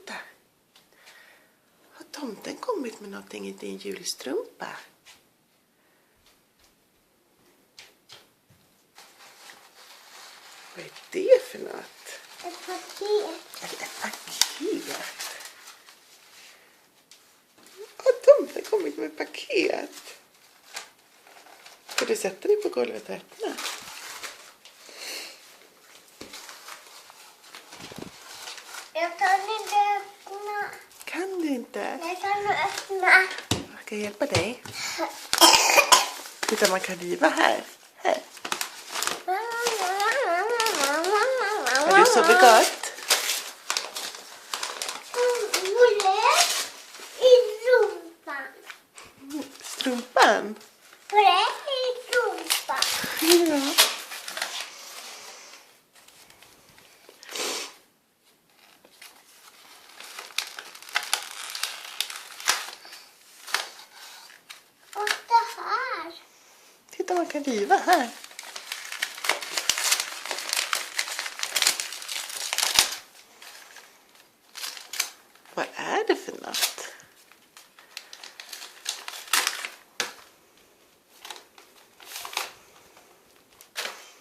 titta. Har tomten kommit med någonting i din julstrumpa? Vad är det för något? Ett paket. Ett paket? Har tomten kommit med ett paket? Ska du sätta dig på golvet och öppna? Jag kan inte öppna. Kan du inte? Jag kan öppna. Jag ska hjälpa dig. Titta, man kan riva här. Här. Har du sovit gott? Bulle i rumpan. Strumpan? Bulle i rumpan. Ja. Och det här. Titta, man kan riva här. Vad är det för något?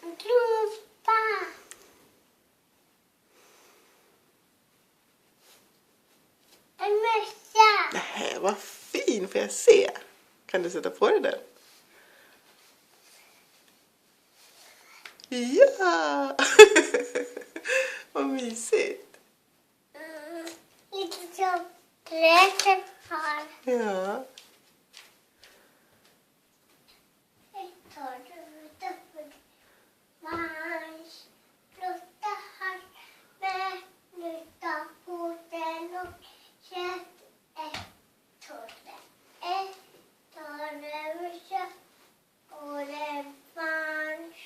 Rumpa. En mössa. Nej, vad fin. Får jag se? Kan du sätta på dig den? Ja! Vad mysigt. Lite som trädet har. Ja. Ett tar du upp mans. Blotta har med nytta på den och kött ett torre. Ett torre kött och det mans.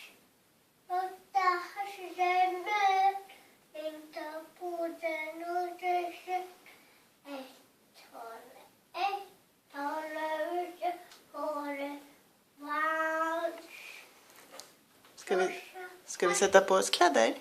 Blotta har den med nytta på den och det kött. Ett torre kött och det mans. Ska vi sätta på oss kläder?